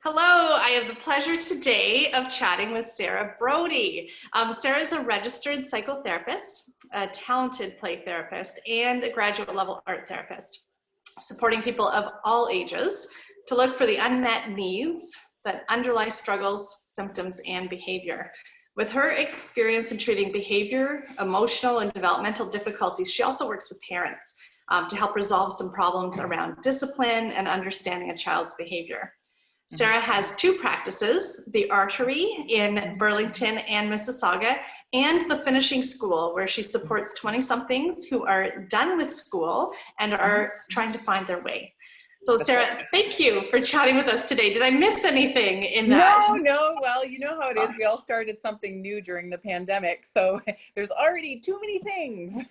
Hello, I have the pleasure today of chatting with Sarah Brodie. Sarah is a registered psychotherapist, a talented play therapist, and a graduate level art therapist, supporting people of all ages to look for the unmet needs that underlie struggles, symptoms, and behavior. With her experience in treating behavior, emotional, and developmental difficulties, she also works with parents to help resolve some problems around discipline and understanding a child's behavior. Sarah has two practices, the Archery in Burlington and Mississauga, and the Finishing School, where she supports 20-somethings who are done with school and are trying to find their way. So Sarah, thank you for chatting with us today. Did I miss anything in that? No. Well, you know how it is. We all started something new during the pandemic, so there's already too many things.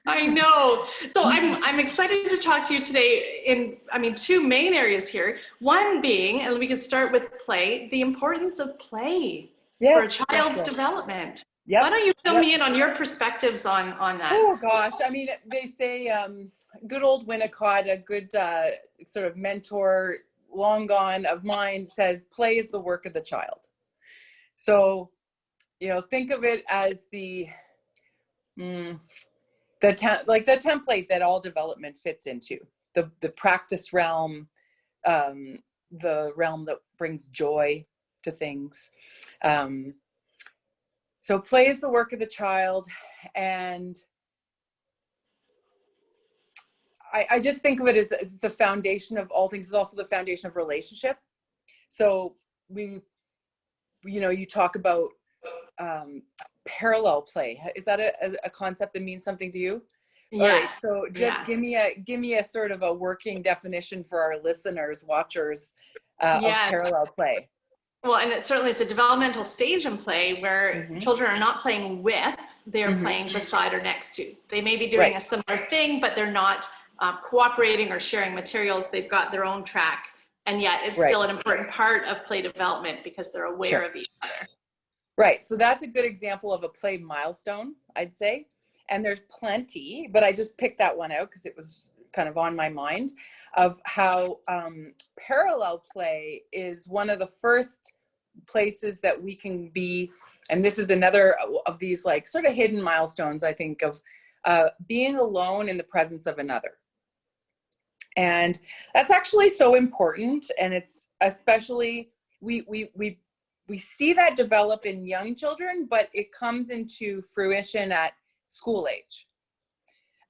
I know. So I'm excited to talk to you today in, two main areas here. One being, and we can start with play, the importance of play for a child's development. Yep. Why don't you fill me in on your perspectives on that? Oh gosh, they say good old Winnicott, a good sort of mentor, long gone of mine, says play is the work of the child. So, think of it as the template that all development fits into, the practice realm, the realm that brings joy to things. So play is the work of the child, and I just think of it as the foundation of all things. It's also the foundation of relationship. So you talk about parallel play. Is that a concept that means something to you? Yes. All right, so just give me a sort of a working definition for our listeners, watchers of parallel play. Well, and it's a developmental stage in play where children are not playing with, they're playing beside or next to. They may be doing a similar thing, but they're not cooperating or sharing materials. They've got their own track, and yet it's still an important part of play development because they're aware of each other. Right, so that's a good example of a play milestone, I'd say. And there's plenty, but I just picked that one out because it was kind of on my mind, of how parallel play is one of the first places that we can be, and this is another of these like sort of hidden milestones, I think, of being alone in the presence of another. And that's actually so important, and it's especially, we see that develop in young children, but it comes into fruition at school age.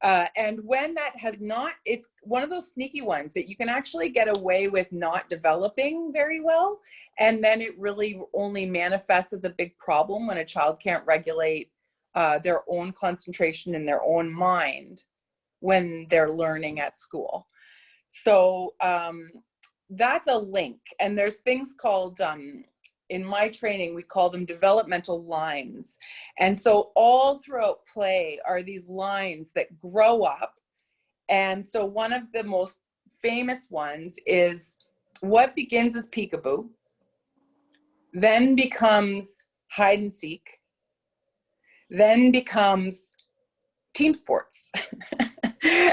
And when that has not, it's one of those sneaky ones that you can actually get away with not developing very well. And then it really only manifests as a big problem when a child can't regulate their own concentration in their own mind when they're learning at school. So that's a link. And there's things called, in my training, we call them developmental lines. And so all throughout play are these lines that grow up. And so one of the most famous ones is what begins as peekaboo, then becomes hide and seek, then becomes team sports.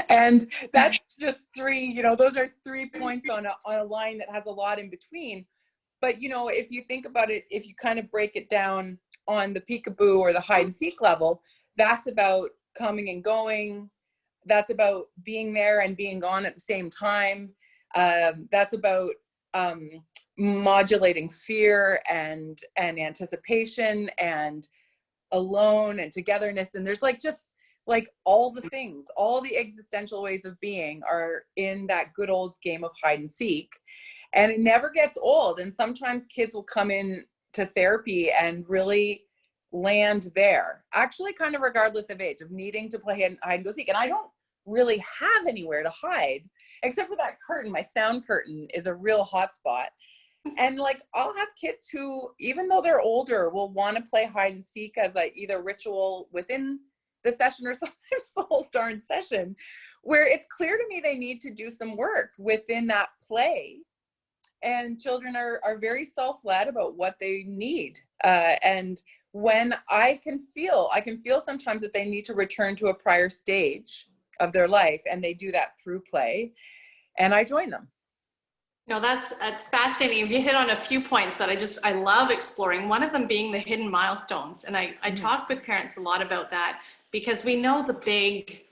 And that's just three, those are 3 points on a line that has a lot in between. But, if you think about it, if you kind of break it down on the peekaboo or the hide and seek level, that's about coming and going. That's about being there and being gone at the same time. That's about modulating fear and anticipation and alone and togetherness. And there's just all the things, all the existential ways of being are in that good old game of hide and seek. And it never gets old. And sometimes kids will come in to therapy and really land there, actually kind of regardless of age, of needing to play hide and go seek. And I don't really have anywhere to hide except for that curtain. My sound curtain is a real hot spot. And I'll have kids who, even though they're older, will want to play hide and seek as either ritual within the session or sometimes the whole darn session, where it's clear to me they need to do some work within that play. And children are very self-led about what they need. And when I can feel sometimes that they need to return to a prior stage of their life, and they do that through play, and I join them. No, that's fascinating. You hit on a few points that I love exploring. One of them being the hidden milestones. And I Mhm. talk with parents a lot about that because we know the big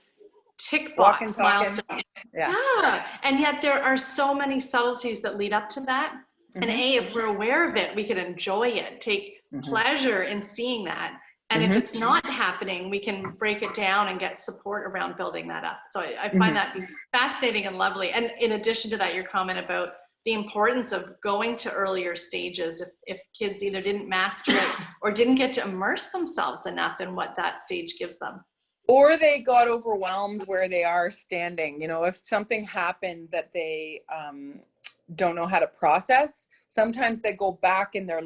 tick Walking, box talking. milestone. Yeah. Yeah. And yet there are so many subtleties that lead up to that. And Hmm. if we're aware of it, we can enjoy it, take Hmm. pleasure in seeing that. And if Hmm. it's not happening, we can break it down and get support around building that up. So I find Hmm. that fascinating and lovely. And in addition to that, your comment about the importance of going to earlier stages if kids either didn't master it or didn't get to immerse themselves enough in what that stage gives them. Or they got overwhelmed where they are standing. If something happened that they don't know how to process, sometimes they go back in their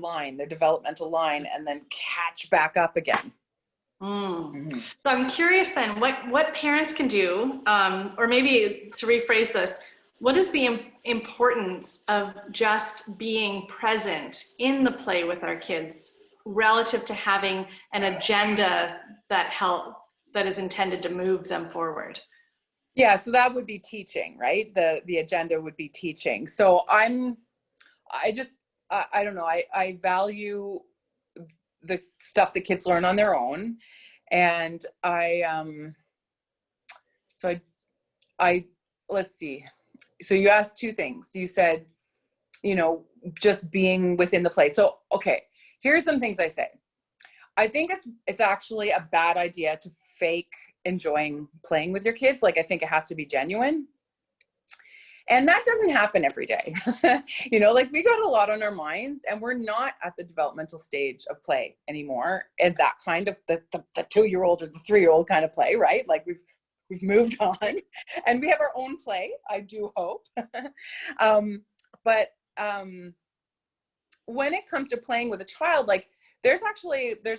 developmental line, and then catch back up again. Mm. Mm-hmm. So I'm curious then, what parents can do, or maybe to rephrase this, what is the importance of just being present in the play with our kids relative to having an agenda that is intended to move them forward? Yeah, so that would be teaching, right? The agenda would be teaching. So I don't know, I value the stuff that kids learn on their own. And so I let's see. So you asked two things. You said, just being within the play. So, okay, here's some things I say. I think it's actually a bad idea to fake enjoying playing with your kids. Like, I think it has to be genuine. And that doesn't happen every day. Like, we got a lot on our minds, and we're not at the developmental stage of play anymore. And that kind of the 2-year-old or the 3-year-old kind of play, right? Like, we've moved on, and we have our own play, I do hope. But when it comes to playing with a child, like, there's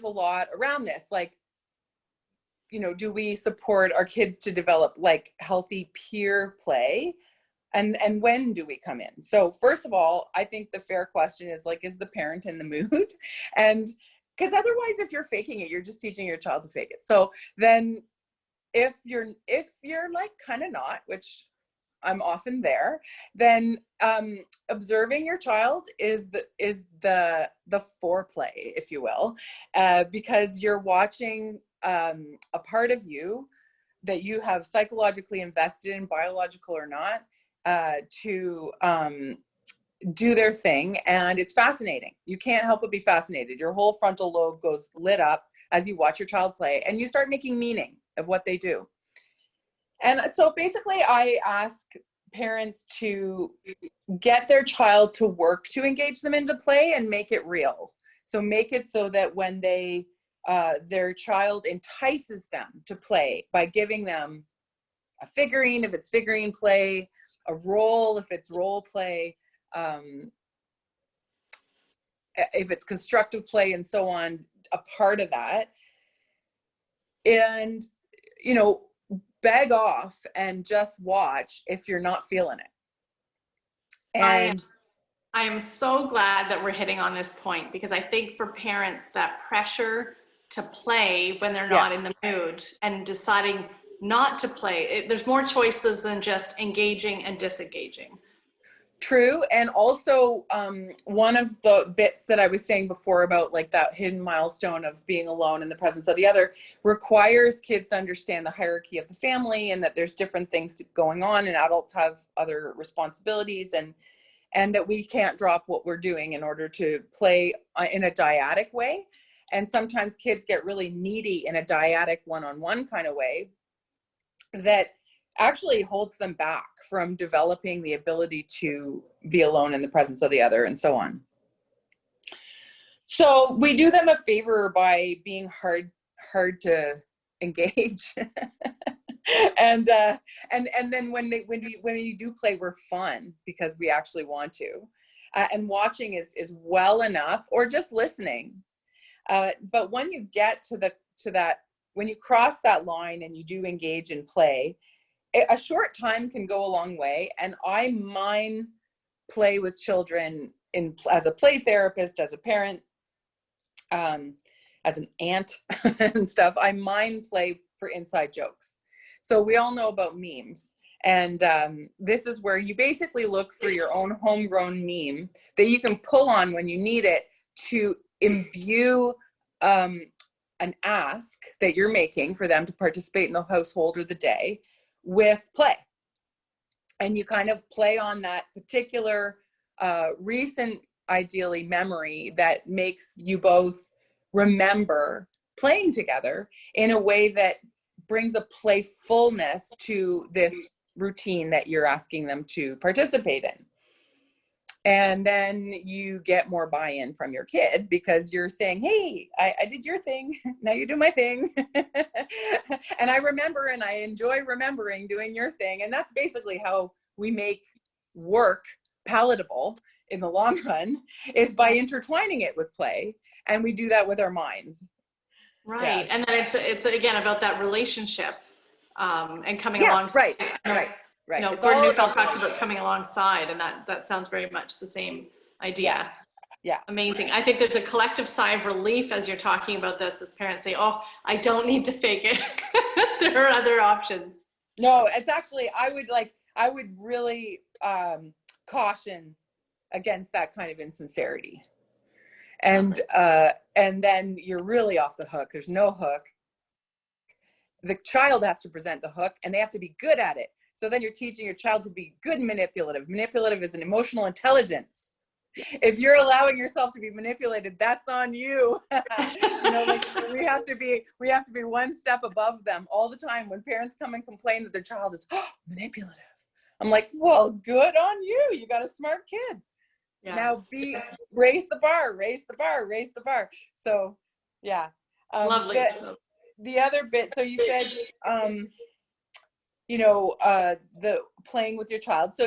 a lot around this. Like, do we support our kids to develop like healthy peer play? And when do we come in? So first of all, I think the fair question is, like, is the parent in the mood? And because otherwise, if you're faking it, you're just teaching your child to fake it. So then if you're like kind of not, which I'm often there, then observing your child is the foreplay, if you will, because you're watching a part of you that you have psychologically invested in, biological or not, to do their thing. And it's fascinating. You can't help but be fascinated. Your whole frontal lobe goes lit up as you watch your child play, and you start making meaning of what they do. And so basically, I ask parents to get their child to work to engage them into play and make it real. So make it so that when their child entices them to play by giving them a figurine, if it's figurine play, a role, if it's role play, if it's constructive play, and so on, a part of that. And, beg off and just watch if you're not feeling it. And I am so glad that we're hitting on this point, because I think for parents, that pressure to play when they're not in the mood and deciding not to play, there's more choices than just engaging and disengaging. True. And also, one of the bits that I was saying before about like that hidden milestone of being alone in the presence of the other requires kids to understand the hierarchy of the family, and that there's different things going on, and adults have other responsibilities, and that we can't drop what we're doing in order to play in a dyadic way. And sometimes kids get really needy in a dyadic one-on-one kind of way that actually holds them back from developing the ability to be alone in the presence of the other, and so on. So we do them a favor by being hard to engage. And then when you do play, we're fun because we actually want to. And watching is well enough, or just listening. But when you get to that, when you cross that line and you do engage in play, a short time can go a long way. And I mine play with children as a play therapist, as a parent, as an aunt and stuff. I mine play for inside jokes. So we all know about memes. And this is where you basically look for your own homegrown meme that you can pull on when you need it to imbue an ask that you're making for them to participate in the household or the day with play. And you kind of play on that particular recent, ideally, memory that makes you both remember playing together in a way that brings a playfulness to this routine that you're asking them to participate in. And then you get more buy-in from your kid because you're saying, hey, I did your thing, now you do my thing. And I remember and I enjoy remembering doing your thing. And that's basically how we make work palatable in the long run, is by intertwining it with play. And we do that with our minds. Right. Yeah. And then it's again about that relationship and coming Yeah, alongside. right. You know, Gordon Neufeld talks about coming alongside, and that sounds very much the same idea. Yeah. Amazing. I think there's a collective sigh of relief as you're talking about this, as parents say, oh, I don't need to fake it. There are other options. No, it's actually, I would really caution against that kind of insincerity. And then you're really off the hook. There's no hook. The child has to present the hook, and they have to be good at it. So then you're teaching your child to be good manipulative. Manipulative is an emotional intelligence. If you're allowing yourself to be manipulated, that's on you. You know, like we have to be one step above them all the time. When parents come and complain that their child is manipulative, I'm like, well, good on you. You got a smart kid. Yes. Now raise the bar. So yeah. Lovely. The other bit, so you said, the playing with your child. So,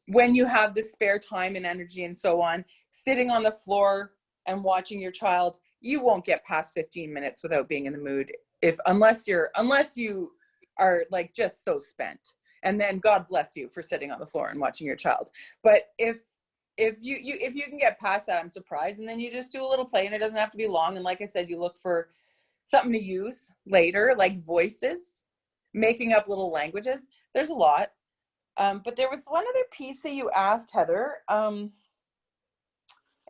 when you have the spare time and energy and so on, sitting on the floor and watching your child, you won't get past 15 minutes without being in the mood, unless you are like just so spent. And then God bless you for sitting on the floor and watching your child. But if you can get past that, I'm surprised. And then you just do a little play, and it doesn't have to be long. And like I said, you look for something to use later, like voices, making up little languages. There's a lot. But there was one other piece that you asked, Heather, and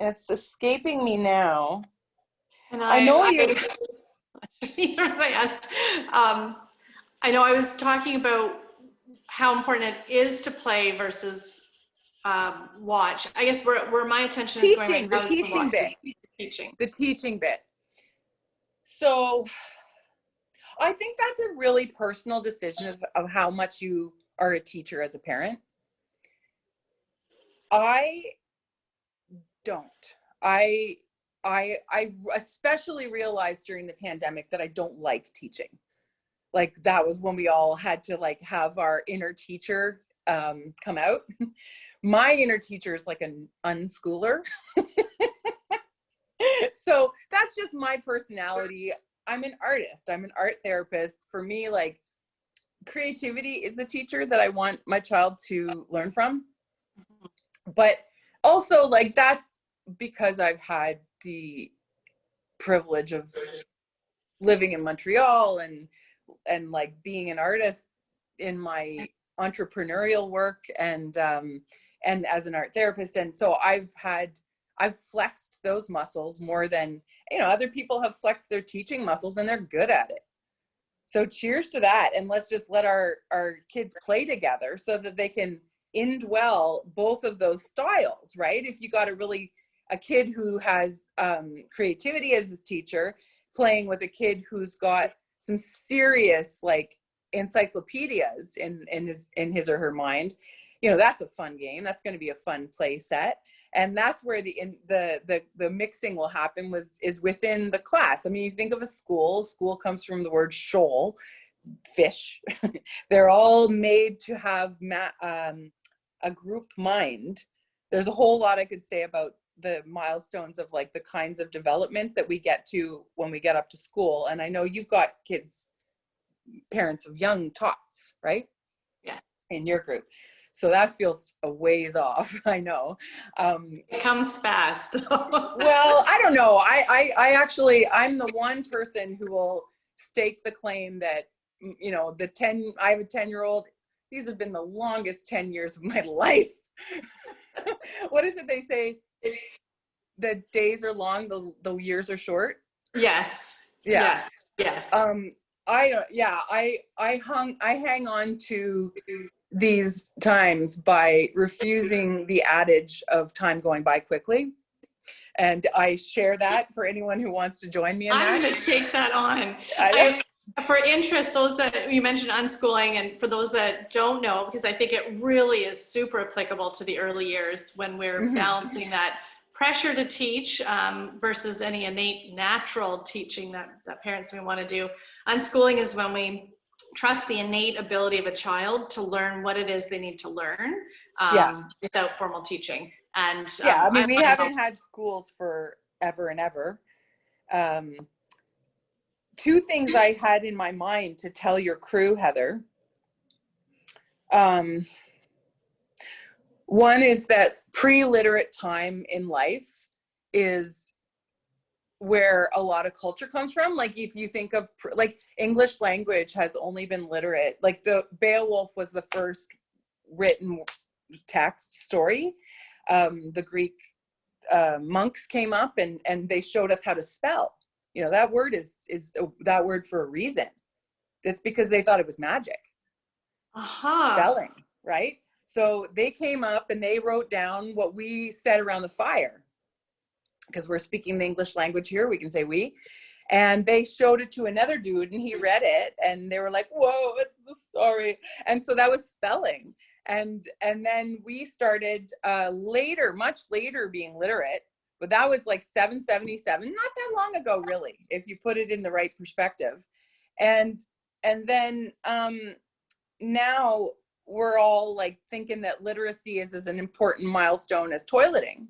it's escaping me now. And I know I was talking about how important it is to play versus watch. I guess where my attention is going right now is the teaching bit. So I think that's a really personal decision of how much you are a teacher as a parent. I don't. I especially realized during the pandemic that I don't like teaching. Like that was when we all had to like have our inner teacher come out. My inner teacher is like an unschooler. So that's just my personality. I'm an artist. I'm an art therapist. For me, like creativity is the teacher that I want my child to learn from. But also like that's because I've had the privilege of living in Montreal and like being an artist in my entrepreneurial work and as an art therapist. And so I've flexed those muscles more than, other people have flexed their teaching muscles and they're good at it. So cheers to that. And let's just let our kids play together so that they can indwell both of those styles, right? If you got a kid who has creativity as his teacher playing with a kid who's got some serious like encyclopedias in his or her mind, that's a fun game. That's going to be a fun play set. And that's where the mixing will happen is within the class. I mean, you think of a school comes from the word shoal, fish. They're all made to have a group mind. There's a whole lot I could say about the milestones of like the kinds of development that we get to when we get up to school. And I know you've got kids, parents of young tots, right? Yeah. In your group. So that feels a ways off. I know. It comes fast. Well, I don't know. I'm the one person who will stake the claim that you know, I have a 10-year-old. These have been the longest 10 years of my life. What is it they say? The days are long, the years are short. Yes. Yeah. Yes. I hang on to these times by refusing the adage of time going by quickly. And I share that for anyone who wants to join me in that. I'm going to take that on. I For interest, those that you mentioned unschooling, and for those that don't know, because I think it really is super applicable to the early years when we're balancing that pressure to teach versus any innate natural teaching that parents may want to do. Unschooling is when we trust the innate ability of a child to learn what it is they need to learn without formal teaching. And I mean, we haven't had schools for ever and ever. Two things I had in my mind to tell your crew, Heather. One is that pre-literate time in life is where a lot of culture comes from. Like if you think of like English language has only been literate, like the Beowulf was the first written text story. The Greek monks came up and they showed us how to spell. You know, that word is that word for a reason. It's because they thought it was magic. Spelling, right? So they came up and they wrote down what we said around the fire. Because we're speaking the English language here, we can say we. And they showed it to another dude and he read it and they were like, whoa, it's the story. And so that was spelling. And then we started later, much later, being literate. But that was like 777, not that long ago, really, if you put it in the right perspective. And then now we're all like thinking that literacy is as an important milestone as toileting.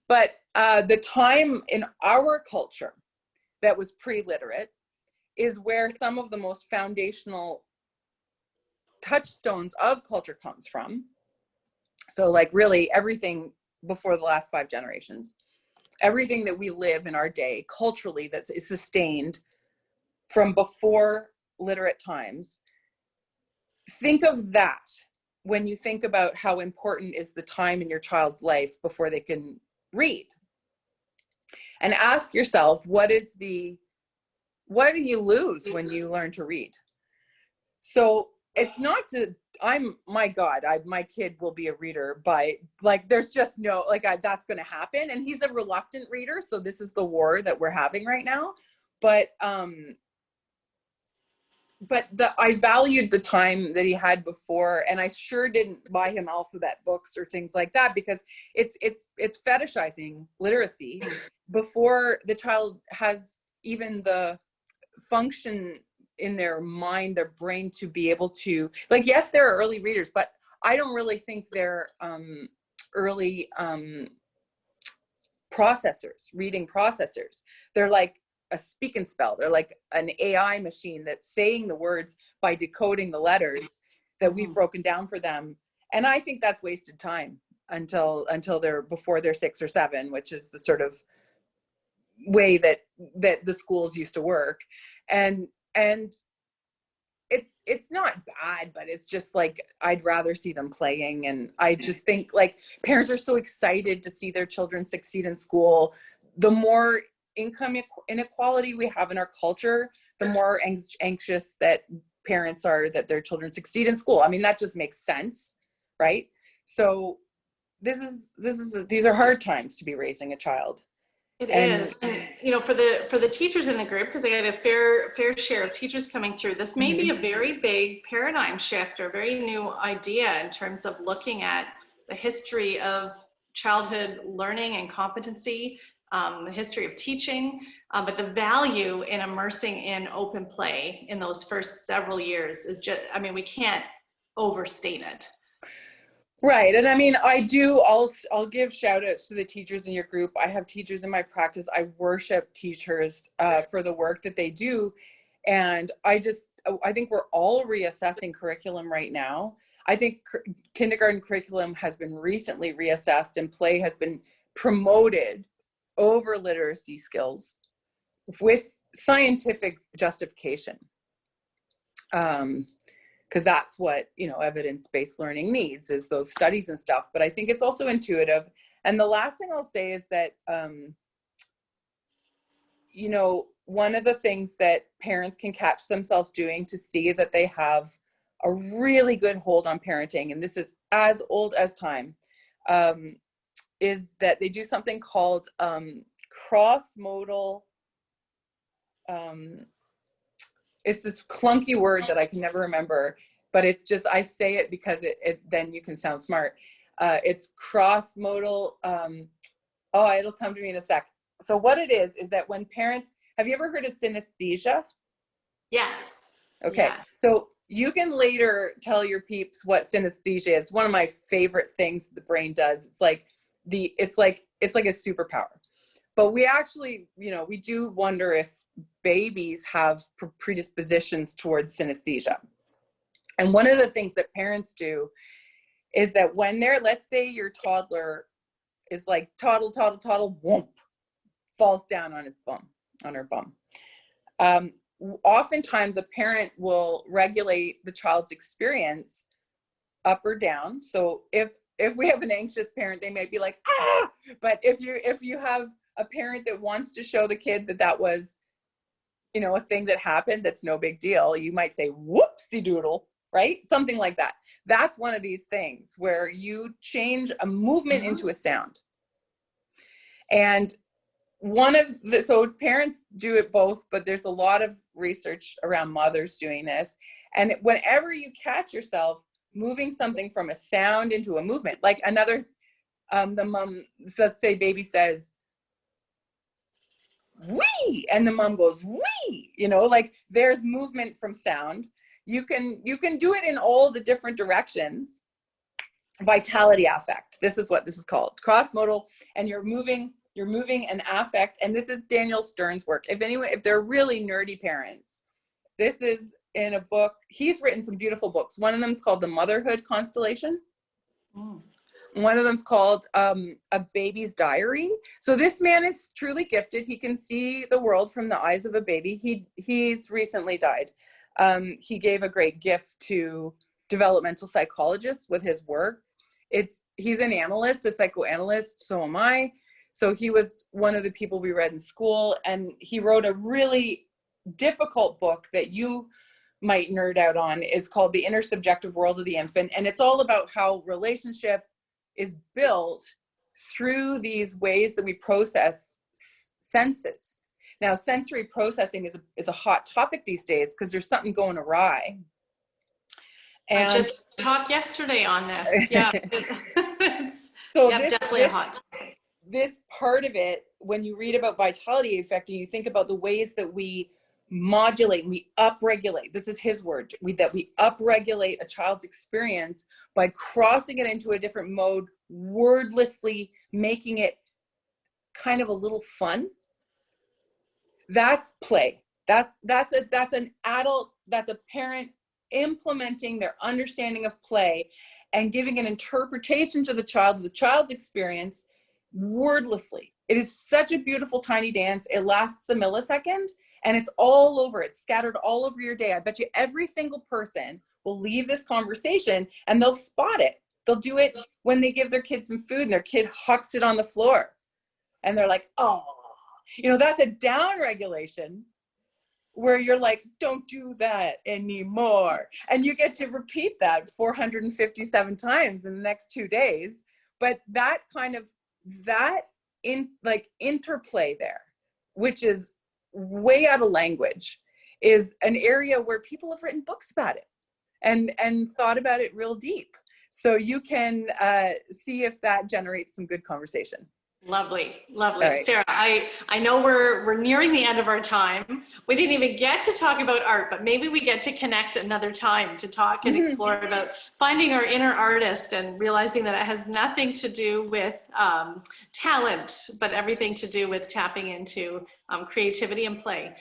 But the time in our culture that was pre-literate is where some of the most foundational touchstones of culture comes from. So like really everything before the last 5 generations, everything that we live in our day culturally that is sustained from before literate times. Think of that when you think about how important is the time in your child's life before they can read. And ask yourself, what do you lose when you learn to read? So it's not to, my kid will be a reader, but like, there's just no, like, that's going to happen. And he's a reluctant reader. So this is the war that we're having right now. But I valued the time that he had before, and I sure didn't buy him alphabet books or things like that, because it's fetishizing literacy before the child has even the function in their mind, their brain, to be able to, like, yes, there are early readers, but I don't really think they're early reading processors. They're like a speak and spell. They're like an AI machine that's saying the words by decoding the letters that we've broken down for them. And I think that's wasted time until before they're 6 or 7, which is the sort of way that the schools used to work. And it's not bad, but it's just like, I'd rather see them playing. And I just think, like, parents are so excited to see their children succeed in school. The more income inequality we have in our culture, the more anxious that parents are that their children succeed in school. I mean, that just makes sense, right? So these are hard times to be raising a child. It is. And, you know, for the teachers in the group, because I have a fair share of teachers coming through, this may be a very big paradigm shift or very new idea in terms of looking at the history of childhood learning and competency, the history of teaching, but the value in immersing in open play in those first several years is just, I mean, we can't overstate it. Right. And I mean, I'll give shout outs to the teachers in your group. I have teachers in my practice. I worship teachers for the work that they do. And I think we're all reassessing curriculum right now. I think kindergarten curriculum has been recently reassessed, and play has been promoted over literacy skills with scientific justification. Because that's what, you know, evidence-based learning needs, is those studies and stuff. But I think it's also intuitive. And the last thing I'll say is that, you know, one of the things that parents can catch themselves doing to see that they have a really good hold on parenting, and this is as old as time, is that they do something called cross-modal, it's this clunky word that I can never remember, but it's just, I say it because then you can sound smart. It's cross-modal, oh, it'll come to me in a sec. So what it is that when parents, have you ever heard of synesthesia? Yes. Okay. Yeah. So you can later tell your peeps what synesthesia is. One of my favorite things the brain does. It's like a superpower. But we actually, you know, we do wonder if babies have predispositions towards synesthesia. And one of the things that parents do is that when they're, let's say your toddler is like toddle, toddle, toddle, whoomp, falls down on his bum, on her bum. Oftentimes a parent will regulate the child's experience up or down. So if we have an anxious parent, they may be like, ah, but if you have a parent that wants to show the kid that was, you know, a thing that happened, that's no big deal, you might say, whoopsie doodle, right? Something like that. That's one of these things where you change a movement into a sound. And so parents do it both, but there's a lot of research around mothers doing this. And whenever you catch yourself moving something from a sound into a movement, like the mom, let's say baby says, wee, and the mom goes, wee, you know, like there's movement from sound. You can do it in all the different directions. Vitality affect. This is what this is called. Cross-modal, and you're moving an affect. And this is Daniel Stern's work. If they're really nerdy parents, this is in a book. He's written some beautiful books. One of them is called The Motherhood Constellation. One of them's called A Baby's Diary. So this man is truly gifted. He can see the world from the eyes of a baby. He's recently died. He gave a great gift to developmental psychologists with his work. He's an analyst, a psychoanalyst, so am I. So he was one of the people we read in school, and he wrote a really difficult book that you might nerd out on. Is called The Intersubjective World of the Infant. And it's all about how relationship is built through these ways that we process senses. Now, sensory processing is a hot topic these days because there's something going awry. And I just talked yesterday on this. Yeah. So definitely a hot topic. This part of it, when you read about vitality affecting, you think about the ways that we modulate, we upregulate. This is his word, that we upregulate a child's experience by crossing it into a different mode, wordlessly making it kind of a little fun. That's play. That's an adult, that's a parent implementing their understanding of play and giving an interpretation to the child's experience wordlessly. It is such a beautiful tiny dance. It lasts a millisecond and it's all over. It's scattered all over your day. I bet you every single person will leave this conversation and they'll spot it. They'll do it when they give their kid some food and their kid hucks it on the floor. And they're like, oh, you know, that's a down regulation where you're like, don't do that anymore. And you get to repeat that 457 times in the next 2 days. But that kind of, interplay there, which is way out of language, is an area where people have written books about it and thought about it real deep. So you can see if that generates some good conversation. Lovely. Right. Sarah, I know we're nearing the end of our time. We didn't even get to talk about art, but maybe we get to connect another time to talk and explore about finding our inner artist and realizing that it has nothing to do with talent, but everything to do with tapping into creativity and play.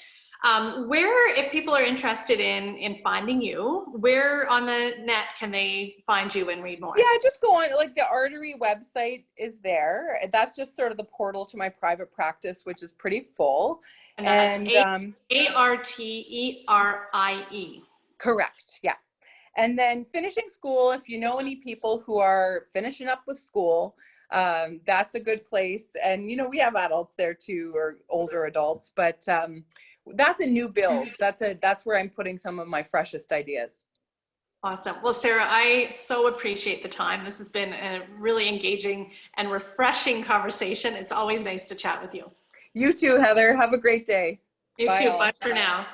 Where, if people are interested in finding you, where on the net can they find you and read more? Yeah, just go on, like the Artery website is there. That's just sort of the portal to my private practice, which is pretty full. And that's A-R-T-E-R-I-E. Correct. Yeah. And then finishing school, if you know any people who are finishing up with school, that's a good place. And, you know, we have adults there too, or older adults, but that's a new build. That's where I'm putting some of my freshest ideas. Awesome. Well, Sarah, I so appreciate the time. This has been a really engaging and refreshing conversation. It's always nice to chat with you. You too, Heather. Have a great day. You Bye too. all. Bye for now.